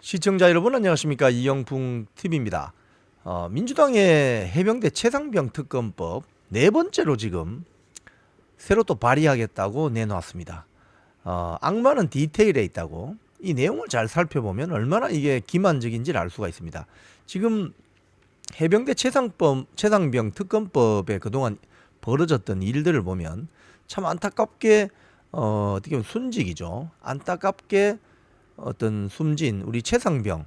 시청자 여러분 안녕하십니까. 이영풍 TV입니다. 민주당의 해병대 최상병 특검법 네 번째로 지금 새로 또 발의하겠다고 내놓았습니다. 악마는 디테일에 있다고. 이 내용을 잘 살펴보면 얼마나 이게 기만적인지를 알 수가 있습니다. 지금 해병대 최상병 특검법에 그동안 벌어졌던 일들을 보면 참 안타깝게 어떻게 보면 순직이죠. 안타깝게 어떤 숨진 우리 최상병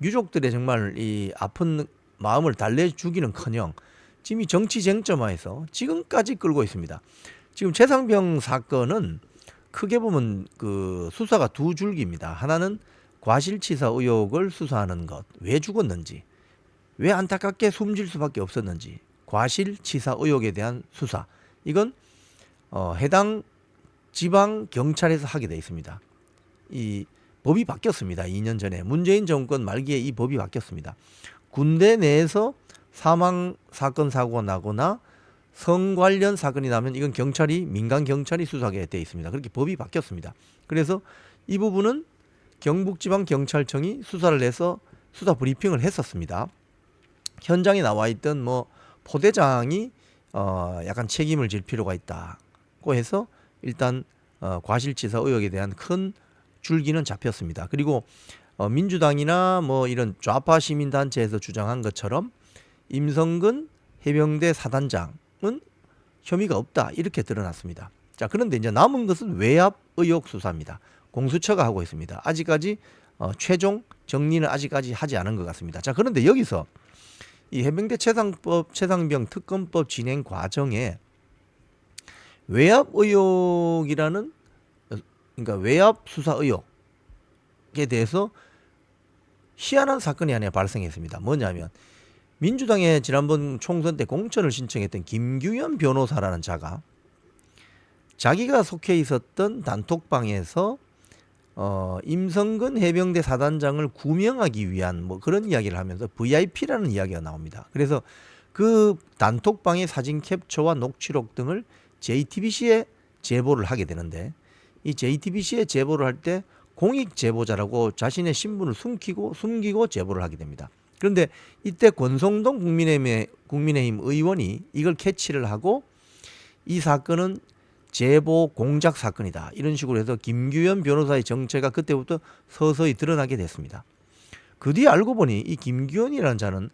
유족들의 정말 이 아픈 마음을 달래주기는커녕 지금 이 정치 쟁점화해서 지금까지 끌고 있습니다. 지금 최상병 사건은 크게 보면 그 수사가 두 줄기입니다. 하나는 과실치사 의혹을 수사하는 것, 왜 죽었는지, 왜 안타깝게 숨질 수밖에 없었는지, 과실치사 의혹에 대한 수사. 이건 해당 지방 경찰에서 하게 되어 있습니다. 이 법이 바뀌었습니다. 2년 전에 문재인 정권 말기에 이 법이 바뀌었습니다. 군대 내에서 사망 사건 사고가 나거나 성 관련 사건이 나면 이건 경찰이 민간 경찰이 수사하게 돼 있습니다. 그렇게 법이 바뀌었습니다. 그래서 이 부분은 경북지방경찰청이 수사를 해서 수사 브리핑을 했었습니다. 현장에 나와 있던 뭐 포대장이 약간 책임을 질 필요가 있다고 해서 일단 과실치사 의혹에 대한 큰 줄기는 잡혔습니다. 그리고 민주당이나 뭐 이런 좌파 시민단체에서 주장한 것처럼 임성근 해병대 사단장은 혐의가 없다 이렇게 드러났습니다. 자, 그런데 이제 남은 것은 외압 의혹 수사입니다. 공수처가 하고 있습니다. 아직까지 최종 정리는 아직까지 하지 않은 것 같습니다. 자, 그런데 여기서 이 해병대 최상병 특검법 진행 과정에 외압 의혹이라는, 그러니까 외압 수사 의혹에 대해서 희한한 사건이 하나 발생했습니다. 뭐냐면 민주당의 지난번 총선 때 공천을 신청했던 김규현 변호사라는 자가 자기가 속해 있었던 단톡방에서 임성근 해병대 사단장을 구명하기 위한 뭐 그런 이야기를 하면서 VIP라는 이야기가 나옵니다. 그래서 그 단톡방의 사진 캡처와 녹취록 등을 JTBC에 제보를 하게 되는데, 이 JTBC에 제보를 할 때 공익 제보자라고 자신의 신분을 숨기고 제보를 하게 됩니다. 그런데 이때 권성동 국민의힘 의원이 이걸 캐치를 하고 이 사건은 제보 공작 사건이다 이런 식으로 해서 김규현 변호사의 정체가 그때부터 서서히 드러나게 됐습니다. 그 뒤에 알고 보니 이 김규현이라는 자는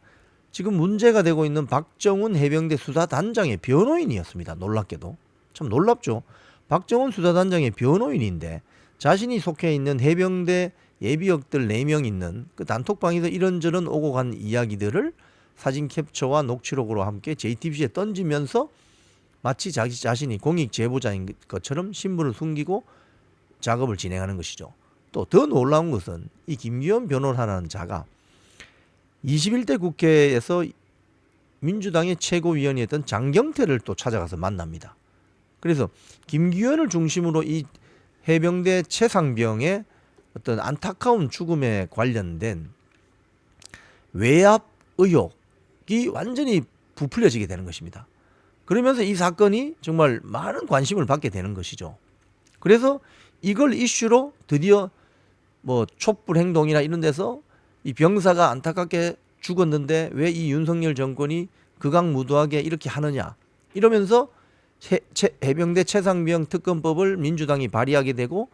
지금 문제가 되고 있는 박정훈 해병대 수사단장의 변호인이었습니다. 놀랍게도. 참 놀랍죠. 박정훈 수사단장의 변호인인데 자신이 속해 있는 해병대 예비역들 4명 있는 그 단톡방에서 이런저런 오고 간 이야기들을 사진 캡처와 녹취록으로 함께 JTBC에 던지면서 마치 자기 자신이 공익 제보자인 것처럼 신분을 숨기고 작업을 진행하는 것이죠. 또 더 놀라운 것은 이 김규현 변호사라는 자가 21대 국회에서 민주당의 최고위원이었던 장경태를 또 찾아가서 만납니다. 그래서 김규현을 중심으로 이 해병대 최상병의 어떤 안타까운 죽음에 관련된 외압 의혹이 완전히 부풀려지게 되는 것입니다. 그러면서 이 사건이 정말 많은 관심을 받게 되는 것이죠. 그래서 이걸 이슈로 드디어 뭐 촛불 행동이나 이런 데서 이 병사가 안타깝게 죽었는데 왜 이 윤석열 정권이 극악무도하게 이렇게 하느냐 이러면서 해병대 최상병 특검법을 민주당이 발의하게 되고,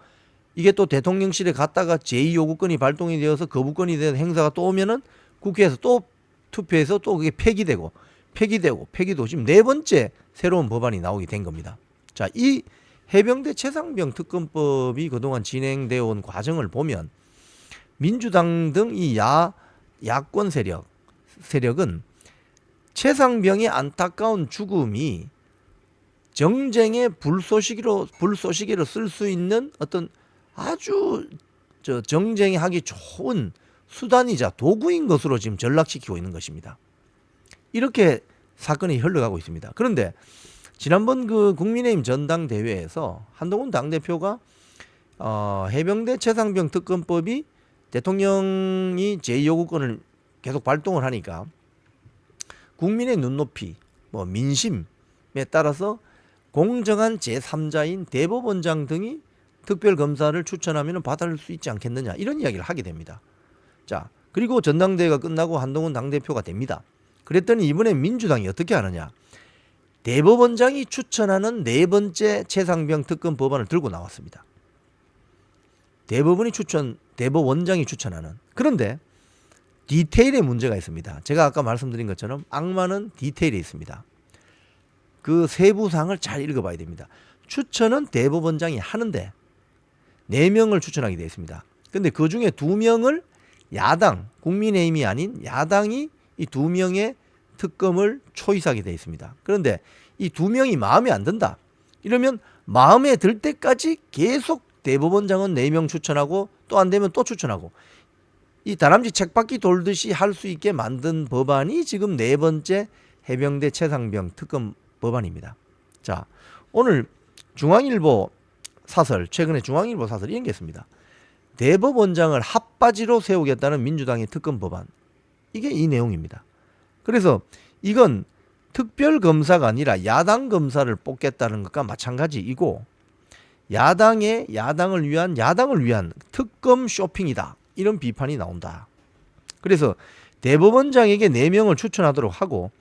이게 또 대통령실에 갔다가 제2요구권이 발동이 되어서 거부권이 된 행사가 또 오면은 국회에서 또 투표해서 또 그게 폐기되고 지금 네 번째 새로운 법안이 나오게 된 겁니다. 자, 이 해병대 최상병 특검법이 그동안 진행되어 온 과정을 보면 민주당 등 이 야권 세력은 최상병의 안타까운 죽음이 정쟁의 불쏘시개로 쓸 수 있는 어떤 아주 정쟁에 하기 좋은 수단이자 도구인 것으로 지금 전락시키고 있는 것입니다. 이렇게 사건이 흘러가고 있습니다. 그런데 지난번 그 국민의힘 전당대회에서 한동훈 당대표가 해병대 최상병 특검법이 대통령이 제2요구권을 계속 발동을 하니까 국민의 눈높이, 뭐 민심에 따라서 공정한 제3자인 대법원장 등이 특별검사를 추천하면 받을 수 있지 않겠느냐 이런 이야기를 하게 됩니다. 자, 그리고 전당대회가 끝나고 한동훈 당대표가 됩니다. 그랬더니 이번에 민주당이 어떻게 하느냐. 대법원장이 추천하는 네 번째 최상병 특검 법안을 들고 나왔습니다. 대법원장이 추천하는. 그런데 디테일에 문제가 있습니다. 제가 아까 말씀드린 것처럼 악마는 디테일에 있습니다. 그 세부사항을 잘 읽어봐야 됩니다. 추천은 대법원장이 하는데 4명을 추천하게 되어 있습니다. 그런데 그 중에 2명을 야당, 국민의힘이 아닌 야당이 이 2명의 특검을 초이스하게 되어 있습니다. 그런데 이 2명이 마음에 안 든다. 이러면 마음에 들 때까지 계속 대법원장은 4명 추천하고 또 안 되면 또 추천하고 이 다람쥐 책바퀴 돌듯이 할 수 있게 만든 법안이 지금 4번째 해병대 최상병 특검 법안입니다. 자, 오늘 중앙일보 사설, 최근에 중앙일보 사설 이런 게 있습니다. 대법원장을 핫바지로 세우겠다는 민주당의 특검 법안. 이게 이 내용입니다. 그래서 이건 특별검사가 아니라 야당 검사를 뽑겠다는 것과 마찬가지이고 야당을 위한 특검 쇼핑이다. 이런 비판이 나온다. 그래서 대법원장에게 4명을 추천하도록 하고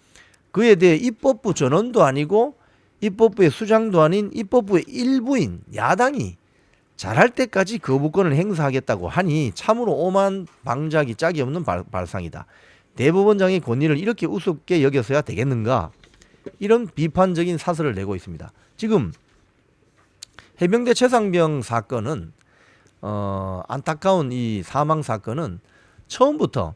그에 대해 입법부 전원도 아니고 입법부의 수장도 아닌 입법부의 일부인 야당이 잘할 때까지 거부권을 행사하겠다고 하니 참으로 오만 방자기 짝이 없는 발상이다. 대법원장의 권위를 이렇게 우습게 여겨서야 되겠는가? 이런 비판적인 사설을 내고 있습니다. 지금 해병대 최상병 사건은 안타까운 이 사망 사건은 처음부터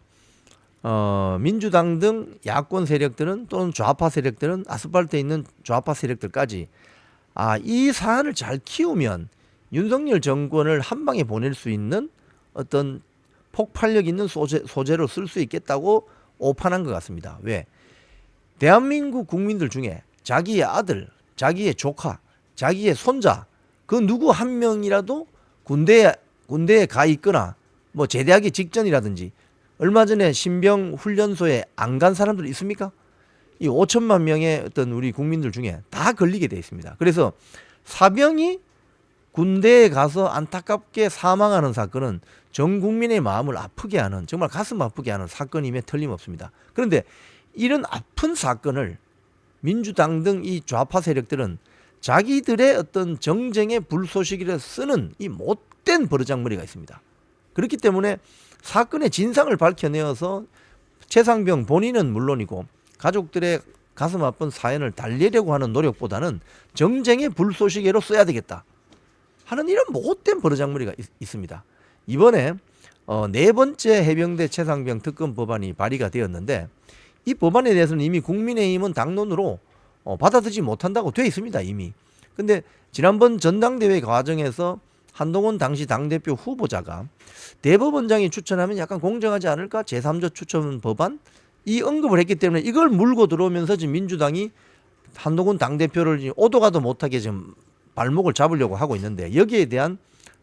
민주당 등 야권 세력들은 또는 좌파 세력들은 아스팔트에 있는 좌파 세력들까지 이 사안을 잘 키우면 윤석열 정권을 한 방에 보낼 수 있는 어떤 폭발력 있는 소재로 쓸 수 있겠다고 오판한 것 같습니다. 왜? 대한민국 국민들 중에 자기의 아들, 자기의 조카, 자기의 손자 그 누구 한 명이라도 군대에 가 있거나 뭐 제대하기 직전이라든지 얼마 전에 신병 훈련소에 안 간 사람들 있습니까? 이 5천만 명의 어떤 우리 국민들 중에 다 걸리게 돼 있습니다. 그래서 사병이 군대에 가서 안타깝게 사망하는 사건은 전 국민의 마음을 아프게 하는 정말 가슴 아프게 하는 사건임에 틀림없습니다. 그런데 이런 아픈 사건을 민주당 등 이 좌파 세력들은 자기들의 어떤 정쟁의 불쏘시개를 쓰는 이 못된 버르장머리가 있습니다. 그렇기 때문에 사건의 진상을 밝혀내어서 최상병 본인은 물론이고 가족들의 가슴 아픈 사연을 달래려고 하는 노력보다는 정쟁의 불쏘시개로 써야 되겠다 하는 이런 못된 버르장머리가 있습니다. 이번에 4번째 해병대 최상병 특검 법안이 발의가 되었는데 이 법안에 대해서는 이미 국민의힘은 당론으로 받아들이지 못한다고 되어 있습니다. 이미. 근데 지난번 전당대회 과정에서 한동훈 당시 당대표 후보자가 대법원장이 추천하면 약간 공정하지 않을까? 제3조 추천 법안? 이 언급을 했기 때문에 이걸 물고 들어오면서 지금 민주당이 한동훈 당대표를 오도 가도 못하게 지금 발목을 잡으려고 하고 있는데 여기에 대한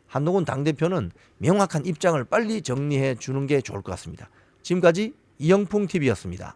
한동훈 당대표는 명확한 입장을 빨리 정리해 주는 게 좋을 것 같습니다. 지금까지 이영풍 TV였습니다.